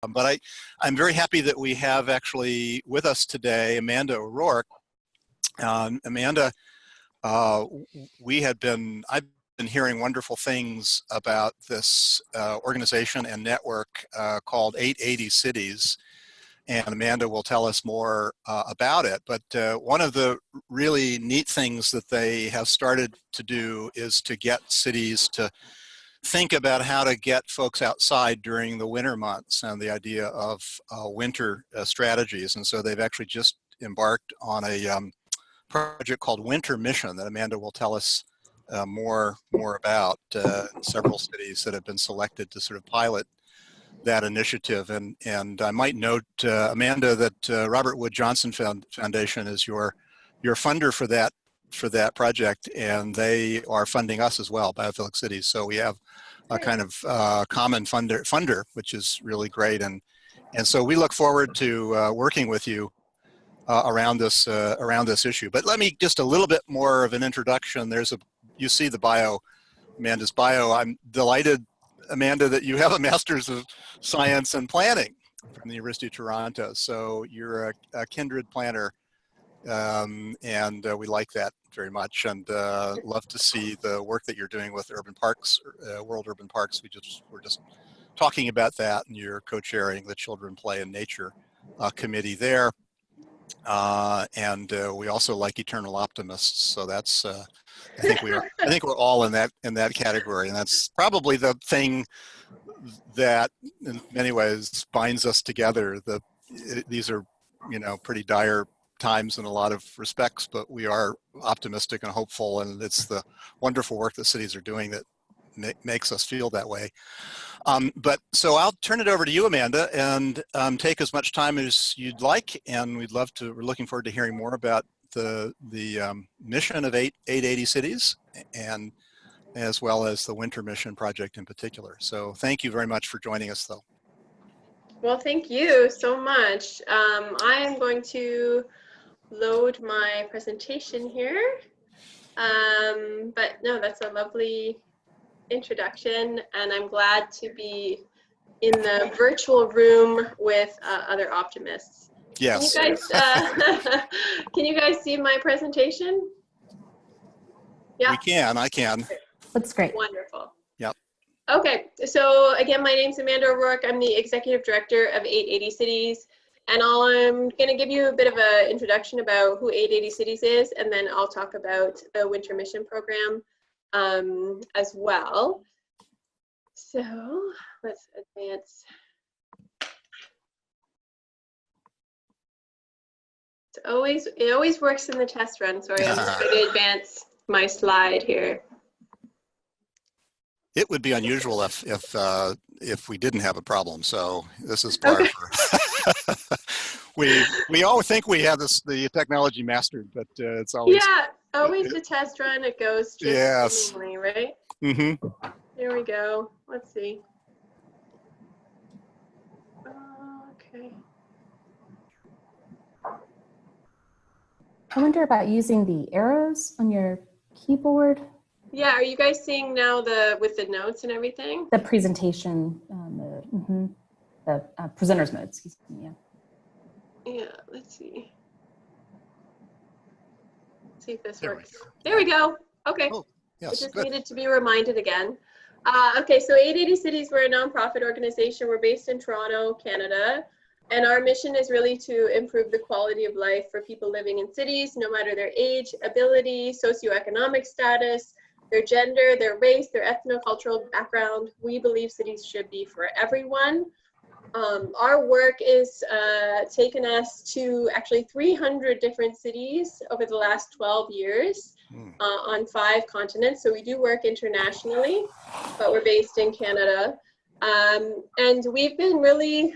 But I'm very happy that we have actually with us today Amanda O'Rourke. Amanda, I've been hearing wonderful things about this organization and network called 880 Cities, and Amanda will tell us more about it. But one of the really neat things that they have started to do is to get cities to think about how to get folks outside during the winter months and the idea of winter strategies. And so they've actually just embarked on a project called Winter Mission that Amanda will tell us more about. Several cities that have been selected to sort of pilot that initiative. And I might note, Amanda, that Robert Wood Johnson Foundation is your funder for that project, and they are funding us as well, Biophilic Cities. So we have a kind of common funder, which is really great. And so we look forward to working with you around this issue. But let me just a little bit more of an introduction. You see the bio, Amanda's bio. I'm delighted, Amanda, that you have a Master's of Science in Planning from the University of Toronto. So you're a kindred planner. And we like that very much, and love to see the work that you're doing with urban parks, World Urban Parks. We're just talking about that, and you're co-chairing the Children Play in Nature committee there. And we also like eternal optimists. So that's I think we're all in that category, and that's probably the thing that, in many ways, binds us together. These are, pretty dire times in a lot of respects, but we are optimistic and hopeful, and it's the wonderful work that cities are doing that makes us feel that way. But so I'll turn it over to you, Amanda, and take as much time as you'd like, and we're looking forward to hearing more about the mission of 880 Cities, and as well as the Winter Mission project in particular. So thank you very much for joining us, though. Well, thank you so much. I am going to load my presentation here. But no, that's a lovely introduction, and I'm glad to be in the virtual room with other optimists. Yes. Can you guys see my presentation? Yeah. I can. Looks great. Wonderful. Yep. Okay, so again, my name's Amanda O'Rourke. I'm the Executive Director of 880 Cities, and I'm going to give you a bit of an introduction about who 880 Cities is, and then I'll talk about the Winter Mission program as well. So let's advance. It always works in the test run. Sorry, I'm just going to advance my slide here. It would be unusual if we didn't have a problem. So this is par for. we all think we have the technology mastered, but it's always always the test run. It goes just seemingly, right? Mm-hmm. There we go. Let's see. Okay. I wonder about using the arrows on your keyboard. Yeah, are you guys seeing now with the notes and everything? The presentation, the presenter's mode, excuse me, yeah. Yeah, let's see. Let's see if this works. There we go. Okay. Oh, yes, it just good. needed to be reminded again. Okay, so 880 Cities, we're a nonprofit organization. We're based in Toronto, Canada. And our mission is really to improve the quality of life for people living in cities, no matter their age, ability, socioeconomic status, their gender, their race, their ethnocultural background. We believe cities should be for everyone. Our work is taken us to actually 300 different cities over the last 12 years on 5 continents. So we do work internationally, but we're based in Canada. And we've been really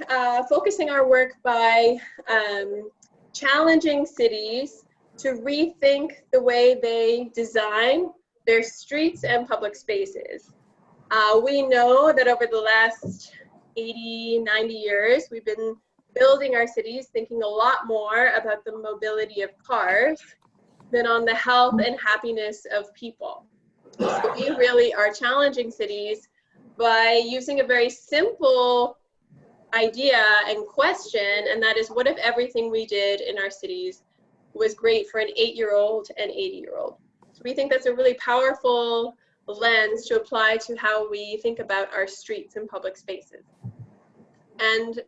focusing our work by challenging cities to rethink the way they design their streets and public spaces. We know that over the last 80, 90 years, we've been building our cities thinking a lot more about the mobility of cars than on the health and happiness of people. So we really are challenging cities by using a very simple idea and question, and that is, what if everything we did in our cities was great for an 8-year-old and 80-year-old? So we think that's a really powerful lens to apply to how we think about our streets and public spaces. And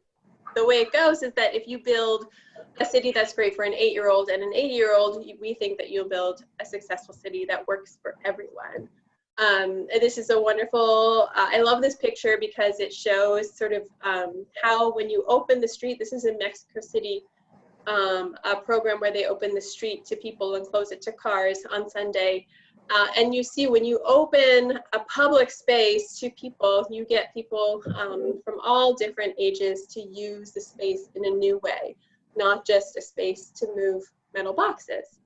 the way it goes is that if you build a city that's great for an 8-year-old and an 80-year-old, we think that you'll build a successful city that works for everyone. And this is a wonderful, I love this picture because it shows sort of how when you open the street, this is in Mexico City, a program where they open the street to people and close it to cars on Sunday. And you see when you open a public space to people, you get people from all different ages to use the space in a new way, not just a space to move metal boxes.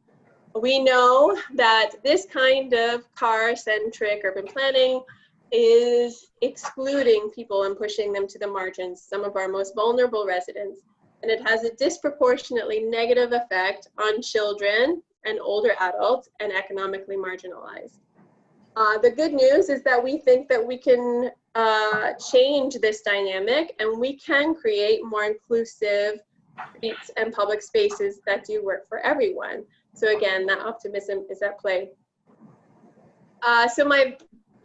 We know that this kind of car-centric urban planning is excluding people and pushing them to the margins, some of our most vulnerable residents, and it has a disproportionately negative effect on children and older adults and economically marginalized. The good news is that we think that we can change this dynamic, and we can create more inclusive streets and public spaces that do work for everyone. So again, that optimism is at play. So my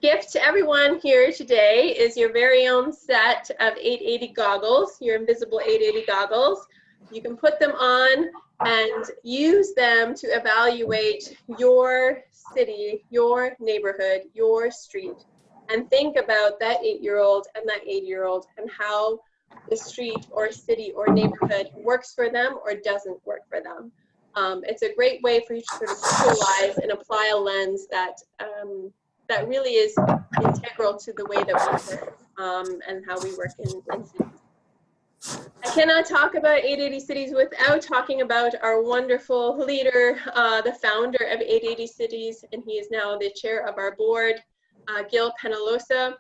gift to everyone here today is your very own set of 880 goggles, your invisible 880 goggles. You can put them on and use them to evaluate your city, your neighborhood, your street, and think about that 8-year-old and that 80-year-old and how the street or city or neighborhood works for them or doesn't work for them. It's a great way for you to sort of visualize and apply a lens that that really is integral to the way that we work and how we work in cities. I cannot talk about 880 Cities without talking about our wonderful leader, the founder of 880 Cities, and he is now the chair of our board, Gil Penalosa.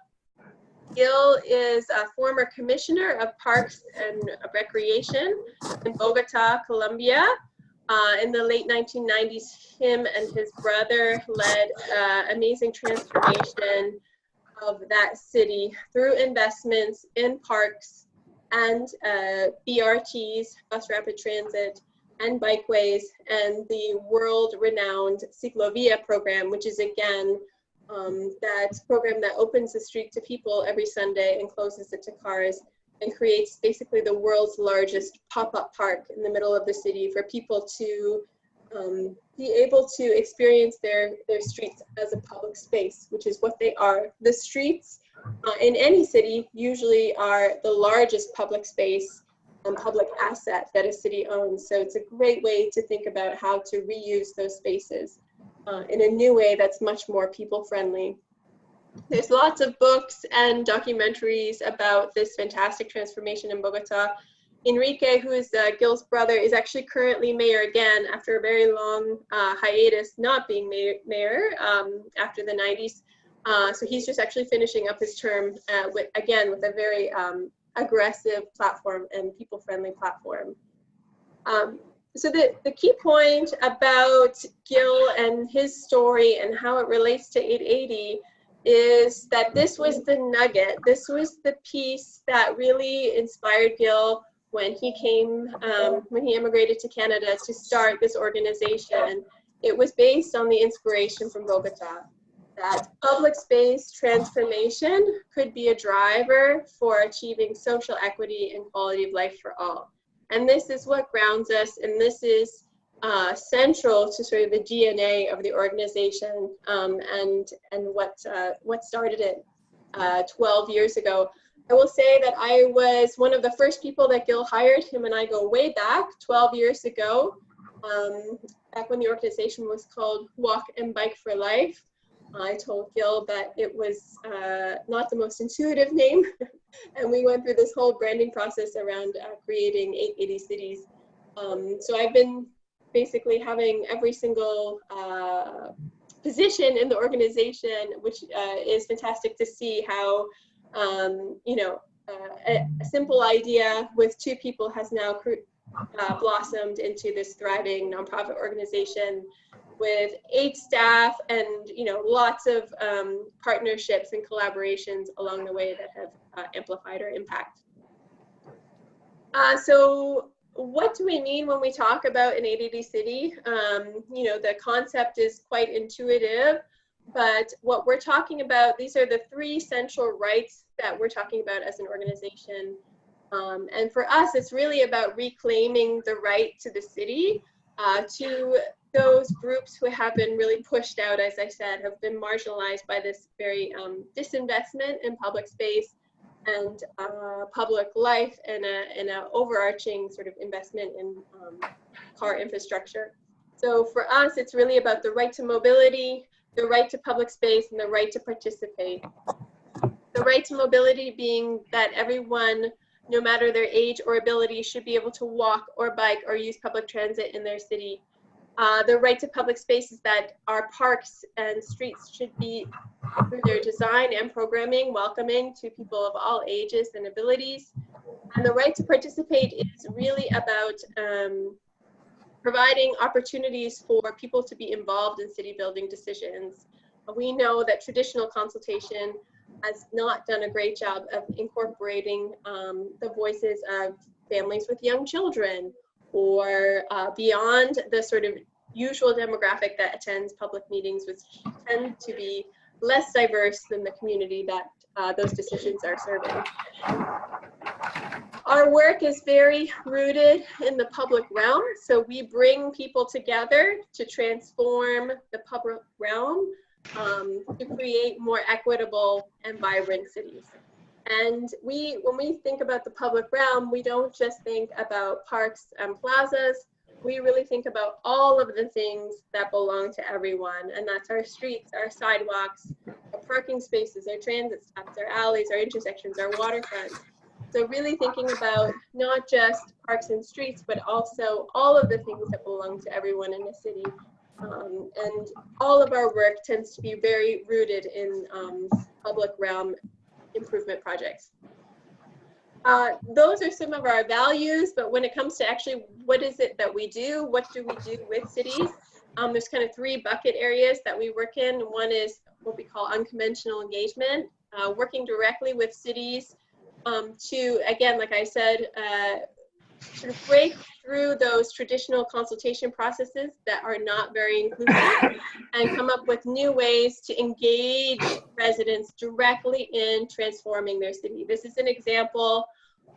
Gil is a former commissioner of Parks and Recreation in Bogota, Colombia. In the late 1990s, him and his brother led amazing transformation of that city through investments in parks and BRTs, bus rapid transit, and bikeways, and the world-renowned Ciclovia program, which is again that program that opens the street to people every Sunday and closes it to cars, and creates basically the world's largest pop-up park in the middle of the city for people to be able to experience their streets as a public space, which is what they are. The streets in any city usually are the largest public space and public asset that a city owns. So it's a great way to think about how to reuse those spaces in a new way that's much more people-friendly. There's lots of books and documentaries about this fantastic transformation in Bogota. Enrique, who is Gil's brother, is actually currently mayor again after a very long hiatus not being mayor after the 90s. So he's just actually finishing up his term with a very aggressive platform and people-friendly platform. So the key point about Gil and his story and how it relates to 880 is that this was the nugget, this was the piece that really inspired Gil when he came, when he immigrated to Canada to start this organization. It was based on the inspiration from Bogota, that public space transformation could be a driver for achieving social equity and quality of life for all. And this is what grounds us, and this is central to sort of the DNA of the organization and what started it 12 years ago. I will say that I was one of the first people that Gil hired. Him and I go way back, 12 years ago, back when the organization was called Walk and Bike for Life. I told Gil that it was not the most intuitive name, and we went through this whole branding process around creating 880 Cities. So I've been basically having every single position in the organization, which is fantastic to see how, a simple idea with 2 people has now blossomed into this thriving nonprofit organization with 8 staff and lots of partnerships and collaborations along the way that have amplified our impact. So what do we mean when we talk about an 880 city? You know, the concept is quite intuitive, but what we're talking about, these are the 3 central rights that we're talking about as an organization. And for us, it's really about reclaiming the right to the city, to those groups who have been really pushed out, as I said, have been marginalized by this very disinvestment in public space and public life, and an overarching sort of investment in car infrastructure. So for us, it's really about the right to mobility, the right to public space, and the right to participate. The right to mobility being that everyone, no matter their age or ability, should be able to walk or bike or use public transit in their city. The right to public space is that our parks and streets should be, through their design and programming, welcoming to people of all ages and abilities. And the right to participate is really about providing opportunities for people to be involved in city building decisions. We know that traditional consultation has not done a great job of incorporating the voices of families with young children, or beyond the sort of usual demographic that attends public meetings, which tend to be less diverse than the community that those decisions are serving. Our work is very rooted in the public realm, so we bring people together to transform the public realm, to create more equitable and vibrant cities. And when we think about the public realm, we don't just think about parks and plazas. We really think about all of the things that belong to everyone, and that's our streets, our sidewalks, our parking spaces, our transit stops, our alleys, our intersections, our waterfronts. So really thinking about not just parks and streets, but also all of the things that belong to everyone in the city. And all of our work tends to be very rooted in public realm improvement projects. Those are some of our values, but when it comes to actually what is it that we do, what do we do with cities, there's kind of 3 bucket areas that we work in. One is what we call unconventional engagement, working directly with cities to, again, like I said, sort of break through those traditional consultation processes that are not very inclusive and come up with new ways to engage residents directly in transforming their city. This is an example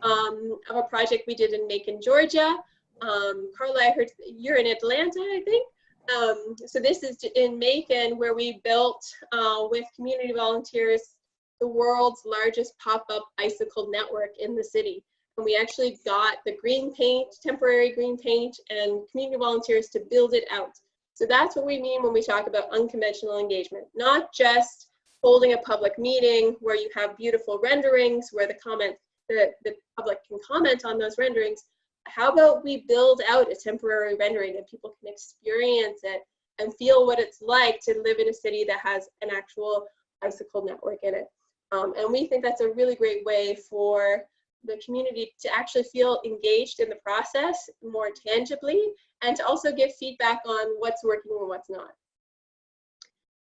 of a project we did in Macon, Georgia. Carla, I heard you're in Atlanta, I think. So this is in Macon, where we built with community volunteers the world's largest pop-up bicycle network in the city. And we actually got the green paint, temporary green paint, and community volunteers to build it out. So that's what we mean when we talk about unconventional engagement, not just holding a public meeting where you have beautiful renderings where the public can comment on those renderings. How about we build out a temporary rendering and people can experience it and feel what it's like to live in a city that has an actual bicycle network in it. And we think that's a really great way for the community to actually feel engaged in the process more tangibly, and to also give feedback on what's working and what's not.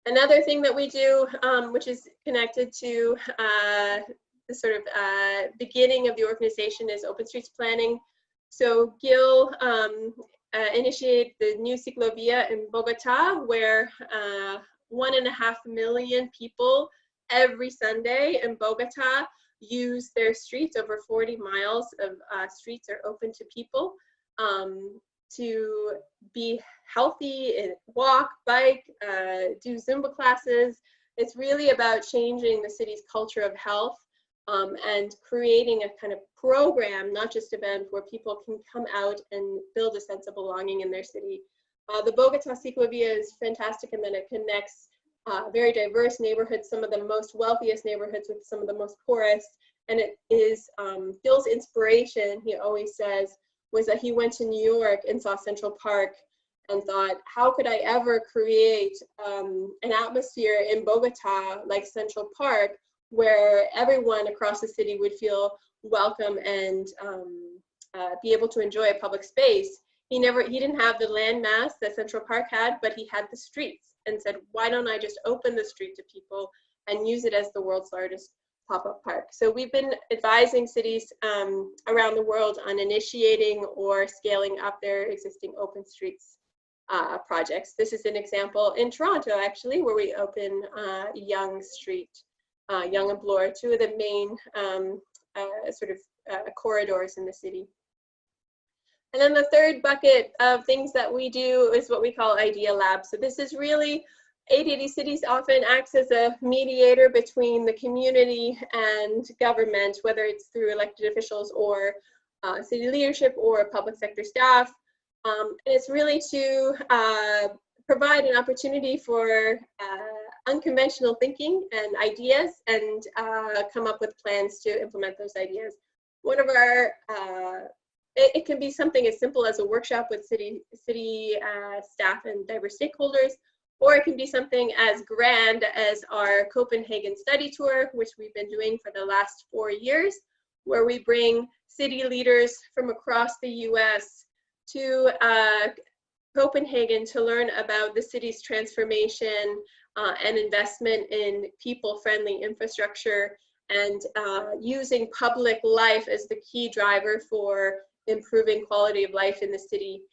Another thing that we do, which is connected to the sort of beginning of the organization, is open streets planning. So Gil initiated the new ciclovia in Bogota, where 1.5 million people every Sunday in Bogota use their streets. Over 40 miles of streets are open to people to be healthy, and walk, bike, do Zumba classes. It's really about changing the city's culture of health and creating a kind of program, not just event, where people can come out and build a sense of belonging in their city. The Bogota Ciclovia is fantastic in that it connects very diverse neighborhoods, some of the most wealthiest neighborhoods with some of the most poorest. And it is Gil's inspiration, he always says, was that he went to New York and saw Central Park and thought, how could I ever create an atmosphere in Bogota like Central Park, where everyone across the city would feel welcome and be able to enjoy a public space. He didn't have the landmass that Central Park had, but he had the streets, and said, why don't I just open the street to people and use it as the world's largest pop-up park. So we've been advising cities around the world on initiating or scaling up their existing open streets projects. This is an example in Toronto, actually, where we open Yonge Street, Yonge and Bloor, two of the main corridors in the city. And then the third bucket of things that we do is what we call Idea Lab. So this is really, 880 Cities often acts as a mediator between the community and government, whether it's through elected officials or city leadership or public sector staff. And it's really to provide an opportunity for unconventional thinking and ideas, and come up with plans to implement those ideas. One of our, it can be something as simple as a workshop with city staff and diverse stakeholders, or it can be something as grand as our Copenhagen study tour, which we've been doing for the last 4 years, where we bring city leaders from across the US to Copenhagen to learn about the city's transformation and investment in people-friendly infrastructure, and using public life as the key driver for improving quality of life in the city.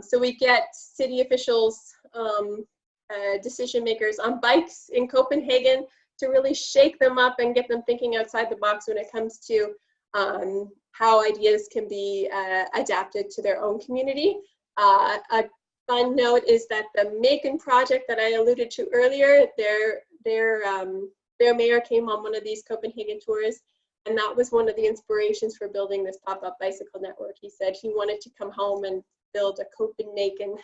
So we get city officials, decision makers on bikes in Copenhagen to really shake them up and get them thinking outside the box when it comes to how ideas can be adapted to their own community. A fun note is that the Macon project that I alluded to earlier, their mayor came on one of these Copenhagen tours, and that was one of the inspirations for building this pop-up bicycle network. He said he wanted to come home and build a Copenhagen.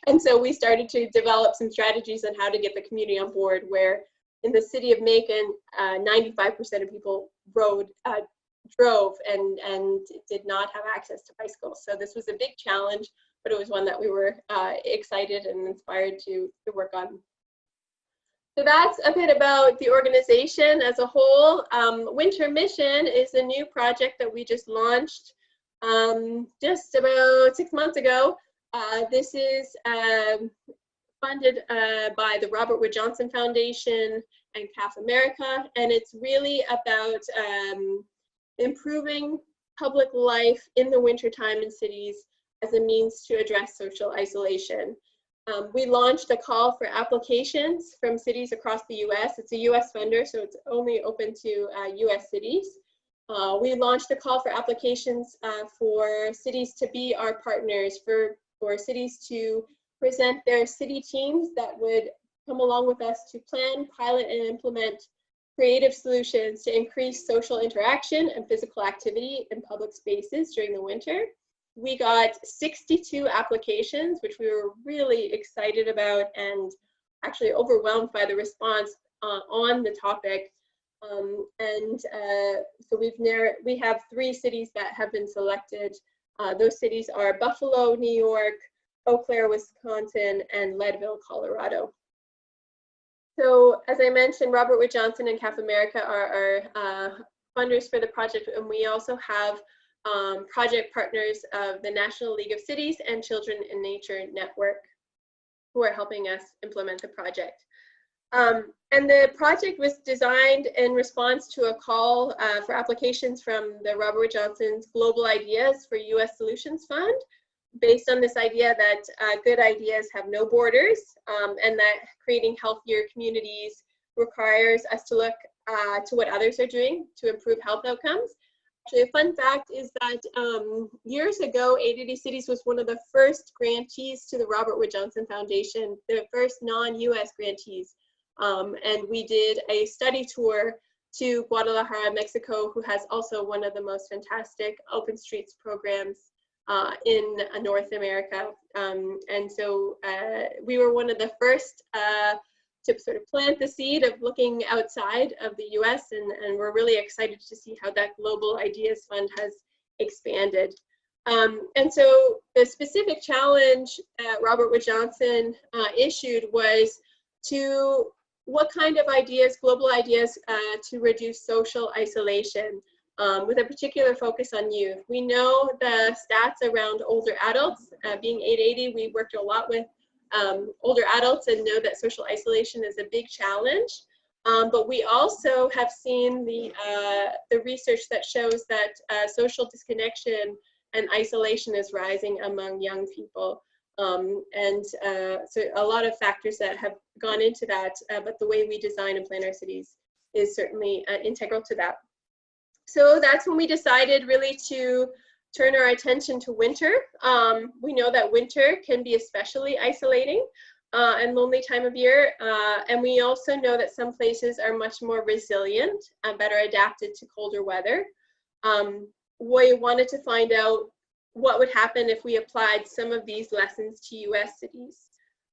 And so we started to develop some strategies on how to get the community on board, where in the city of Macon, 95% of people drove and did not have access to bicycles. So this was a big challenge, but it was one that we were excited and inspired to work on. So that's a bit about the organization as a whole. Winter Mission is a new project that we just launched just about 6 months ago. This is funded by the Robert Wood Johnson Foundation and CAF America, and it's really about improving public life in the wintertime in cities as a means to address social isolation. We launched a call for applications from cities across the US. It's a US funder, so it's only open to US cities. We launched a call for applications for cities to be our partners, for cities to present their city teams that would come along with us to plan, pilot, and implement creative solutions to increase social interaction and physical activity in public spaces during the winter. We got 62 applications, which we were really excited about and actually overwhelmed by the response on the topic. So we have 3 cities that have been selected. Those cities are Buffalo, New York, Eau Claire, Wisconsin, and Leadville, Colorado. So as I mentioned, Robert Wood Johnson and CAF America are our funders for the project, and we also have project partners of the National League of Cities and Children in Nature Network, who are helping us implement the project. And the project was designed in response to a call for applications from the Robert Wood Johnson's Global Ideas for US Solutions Fund, based on this idea that good ideas have no borders, and that creating healthier communities requires us to look to what others are doing to improve health outcomes. Actually, a fun fact is that years ago, 880 Cities was one of the first grantees to the Robert Wood Johnson Foundation, the first non-US grantees. And we did a study tour to Guadalajara, Mexico, who has also one of the most fantastic open streets programs in North America. And so we were one of the first to sort of plant the seed of looking outside of the US, and we're really excited to see how that Global Ideas Fund has expanded. And so the specific challenge Robert Wood Johnson issued was to what kind of ideas, global ideas, to reduce social isolation, with a particular focus on youth. We know the stats around older adults. Being 880, we worked a lot with older adults and know that social isolation is a big challenge. But we also have seen the research that shows that social disconnection and isolation is rising among young people. So a lot of factors that have gone into that, but the way we design and plan our cities is certainly integral to that. So that's when we decided really to turn our attention to winter. We know that winter can be especially isolating and lonely time of year. And we also know that some places are much more resilient and better adapted to colder weather. We wanted to find out what would happen if we applied some of these lessons to US cities.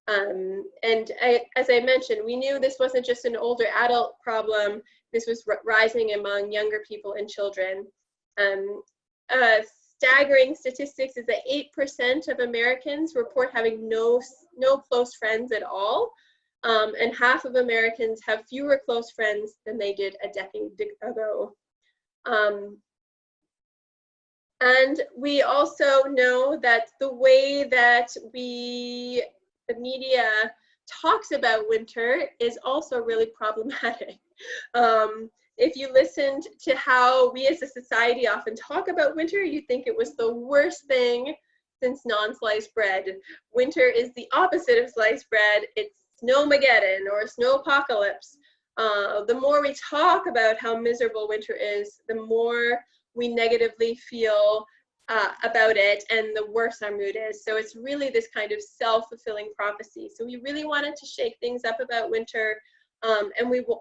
As I mentioned, we knew this wasn't just an older adult problem. This was rising among younger people and children. Staggering statistics is that 8% of Americans report having no close friends at all. And half of Americans have fewer close friends than they did a decade ago. And we also know that the way that the media talks about winter is also really problematic. If you listened to how we as a society often talk about winter, you think it was the worst thing since non-sliced bread. Winter is the opposite of sliced bread. It's snowmageddon or snowpocalypse. The more we talk about how miserable winter is, the more we negatively feel about it and the worse our mood is. So it's really this kind of self-fulfilling prophecy. So we really wanted to shake things up about winter. And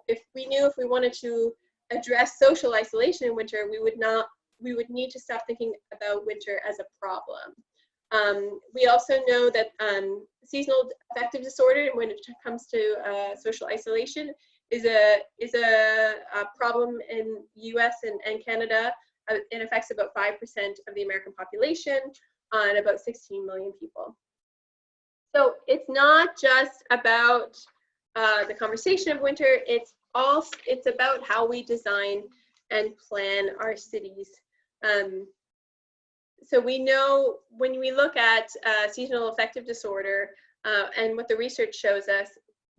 if we wanted to address social isolation in winter, we would need to stop thinking about winter as a problem. We also know that seasonal affective disorder, when it comes to social isolation, is a problem in US and Canada. It affects about 5% of the American population and about 16 million people. So it's not just about the conversation of winter, it's about how we design and plan our cities. So we know when we look at seasonal affective disorder and what the research shows us,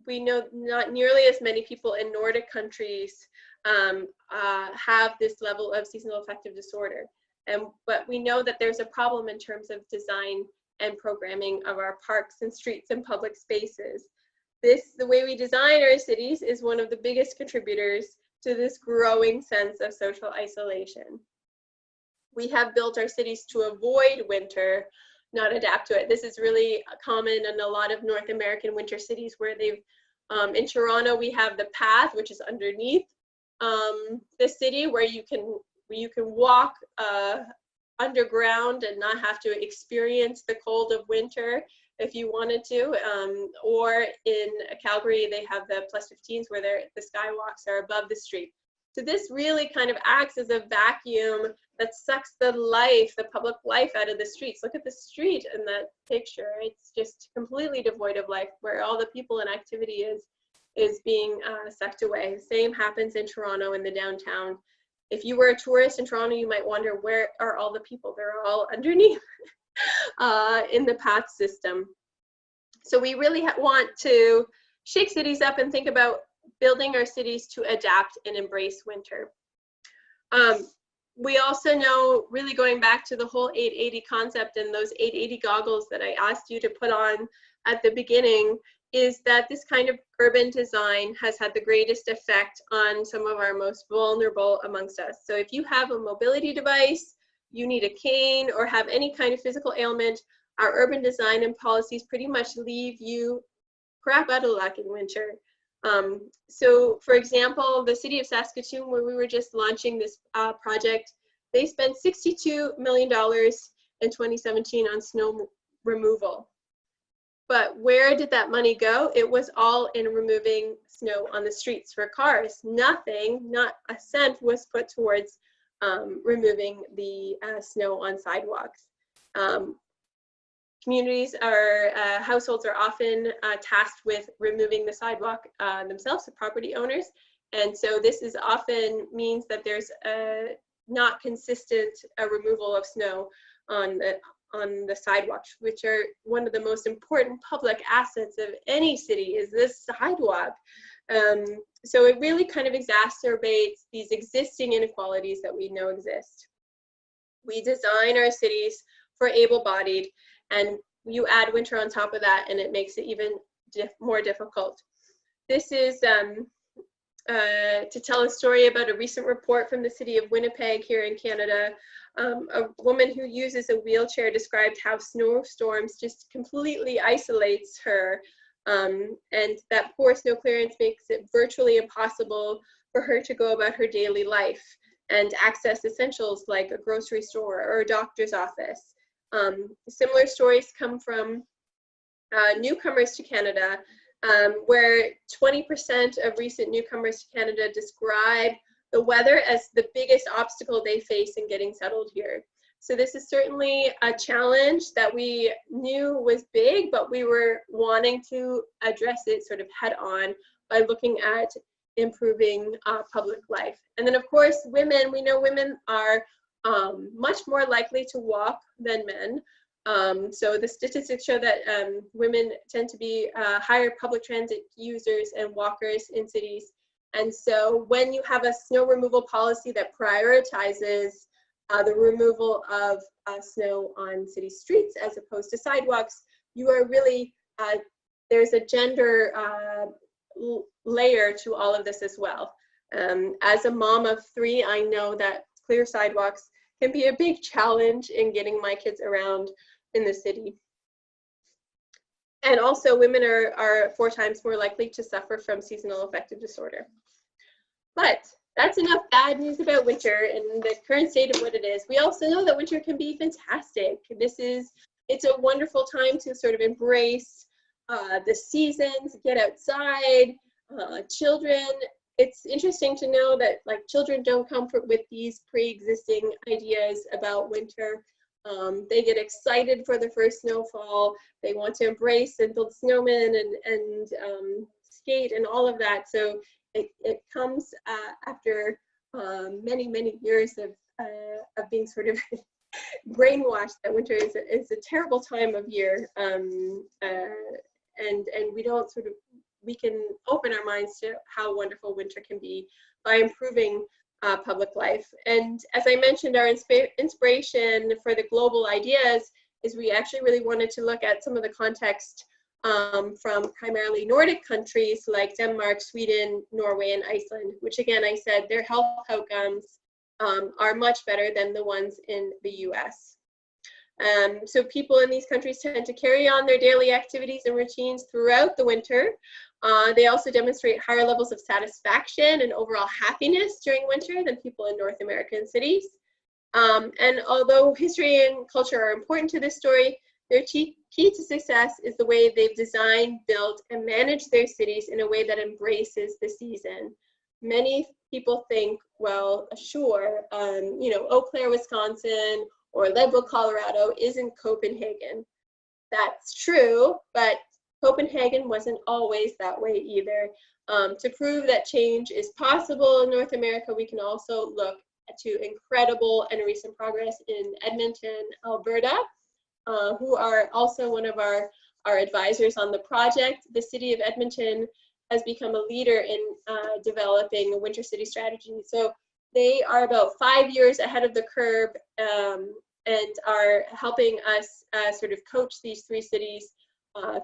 we know not nearly as many people in Nordic countries have this level of seasonal affective disorder. But we know that there's a problem in terms of design and programming of our parks and streets and public spaces. The way we design our cities is one of the biggest contributors to this growing sense of social isolation. We have built our cities to avoid winter, not adapt to it. This is really common in a lot of North American winter cities where in Toronto, we have the path, which is underneath the city, where you can walk underground and not have to experience the cold of winter if you wanted to. Or in Calgary, they have the +15s where the skywalks are above the street. So this really kind of acts as a vacuum that sucks the public life out of the streets. Look at the street in that picture. It's just completely devoid of life, where all the people and activity is being sucked away. The same happens in Toronto in the downtown. If you were a tourist in Toronto, you might wonder, where are all the people? They're all underneath in the path system. So we really want to shake cities up and think about building our cities to adapt and embrace winter. We also know, really going back to the whole 880 concept and those 880 goggles that I asked you to put on at the beginning, is that this kind of urban design has had the greatest effect on some of our most vulnerable amongst us. So if you have a mobility device, you need a cane, or have any kind of physical ailment, our urban design and policies pretty much leave you crap out of luck in winter. So for example, the city of Saskatoon, where we were just launching this project, they spent $62 million in 2017 on snow removal. But where did that money go? It was all in removing snow on the streets for cars. Nothing, not a cent, was put towards removing the snow on sidewalks. Communities or households are often tasked with removing the sidewalk themselves, the property owners. And so this is often means that there's not consistent removal of snow on the sidewalks, which are one of the most important public assets of any city, is this sidewalk. So it really kind of exacerbates these existing inequalities that we know exist. We design our cities for able-bodied, and you add winter on top of that, and it makes it even more difficult. This is to tell a story about a recent report from the city of Winnipeg here in Canada. A woman who uses a wheelchair described how snowstorms just completely isolates her, and that poor snow clearance makes it virtually impossible for her to go about her daily life and access essentials like a grocery store or a doctor's office. Similar stories come from newcomers to Canada, where 20% of recent newcomers to Canada describe the weather as the biggest obstacle they face in getting settled here. So this is certainly a challenge that we knew was big, but we were wanting to address it sort of head on by looking at improving public life. And then of course, women, we know women are much more likely to walk than men. So the statistics show that women tend to be higher public transit users and walkers in cities. And so when you have a snow removal policy that prioritizes the removal of snow on city streets as opposed to sidewalks, you are really, there's a gender layer to all of this as well. As a mom of 3, I know that clear sidewalks can be a big challenge in getting my kids around in the city. And also women are 4 times more likely to suffer from seasonal affective disorder. But that's enough bad news about winter and the current state of what it is. We also know that winter can be fantastic. It's a wonderful time to sort of embrace the seasons, get outside, children. It's interesting to know that like children don't come with these pre-existing ideas about winter. They get excited for the first snowfall. They want to embrace and build snowmen and skate and all of that. So it comes after many, many years of being sort of brainwashed that winter is a terrible time of year. And we don't sort of, we can open our minds to how wonderful winter can be by improving public life. And as I mentioned, our inspiration for the global ideas is we actually really wanted to look at some of the context from primarily Nordic countries like Denmark, Sweden, Norway, and Iceland, which again, I said their health outcomes are much better than the ones in the US. So people in these countries tend to carry on their daily activities and routines throughout the winter. They also demonstrate higher levels of satisfaction and overall happiness during winter than people in North American cities. And although history and culture are important to this story, their key to success is the way they've designed, built, and managed their cities in a way that embraces the season. Many people think, well, sure, you know, Eau Claire, Wisconsin, or Leadville, Colorado isn't Copenhagen. That's true, but Copenhagen wasn't always that way either. To prove that change is possible in North America, we can also look to incredible and recent progress in Edmonton, Alberta, who are also one of our advisors on the project. The city of Edmonton has become a leader in developing a winter city strategy. So they are about 5 years ahead of the curve and are helping us sort of coach these 3 cities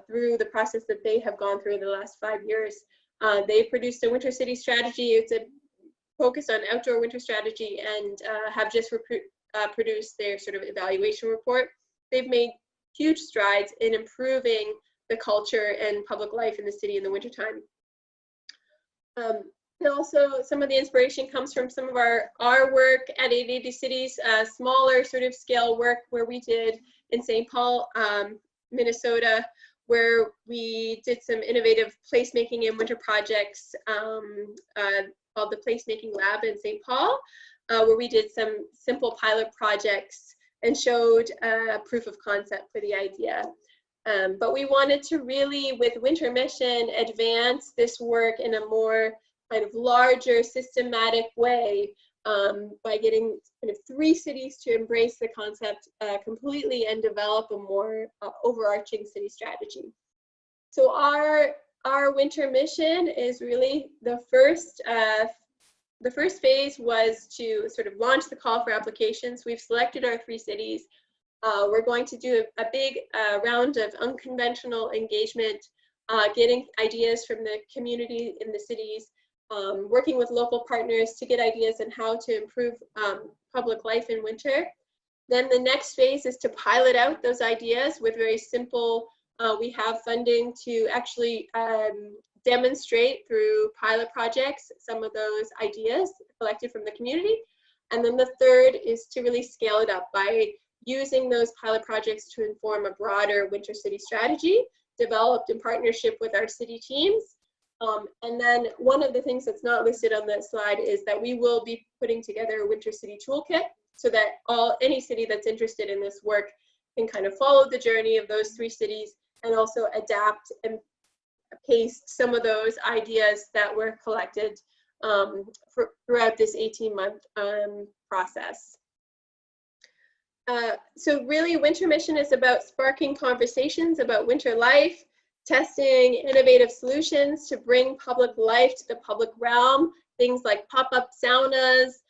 through the process that they have gone through in the last 5 years. They produced a winter city strategy. It's a focus on outdoor winter strategy and have just produced their sort of evaluation report. They've made huge strides in improving the culture and public life in the city in the wintertime. And also some of the inspiration comes from some of our work at 880 Cities, smaller sort of scale work where we did in St. Paul, Minnesota, where we did some innovative placemaking and winter projects called the Placemaking Lab in St. Paul, where we did some simple pilot projects and showed proof of concept for the idea. But we wanted to really, with Winter Mission, advance this work in a more kind of larger, systematic way by getting kind of 3 cities to embrace the concept completely and develop a more overarching city strategy. So our our winter mission is really the first phase was to sort of launch the call for applications. We've selected our 3 cities. We're going to do a big round of unconventional engagement, getting ideas from the community in the cities, working with local partners to get ideas on how to improve public life in winter. Then the next phase is to pilot out those ideas with very simple, we have funding to actually demonstrate through pilot projects some of those ideas collected from the community. And then the third is to really scale it up by using those pilot projects to inform a broader winter city strategy developed in partnership with our city teams. And then one of the things that's not listed on that slide is that we will be putting together a winter city toolkit so that any city that's interested in this work can kind of follow the journey of those 3 cities and also adapt and paste some of those ideas that were collected throughout this 18-month process. So really, Winter Mission is about sparking conversations about winter life, testing innovative solutions to bring public life to the public realm, things like pop-up saunas.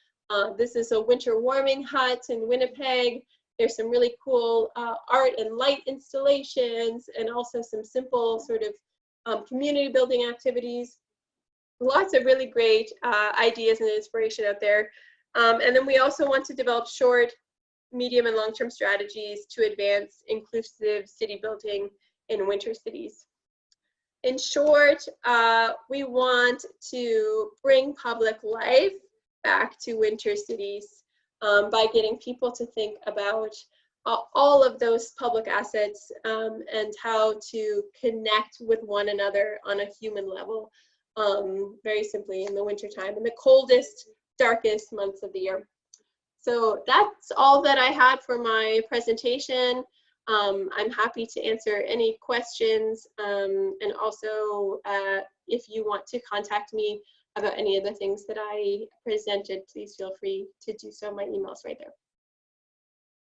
This is a winter warming hut in Winnipeg. There's some really cool art and light installations, and also some simple sort of community building activities. Lots of really great ideas and inspiration out there. And then we also want to develop short, medium, and long-term strategies to advance inclusive city building in winter cities. In short, we want to bring public life back to winter cities by getting people to think about all of those public assets and how to connect with one another on a human level, very simply in the wintertime, in the coldest, darkest months of the year. So that's all that I had for my presentation. I'm happy to answer any questions, and also if you want to contact me about any of the things that I presented, please feel free to do so. My email's right there.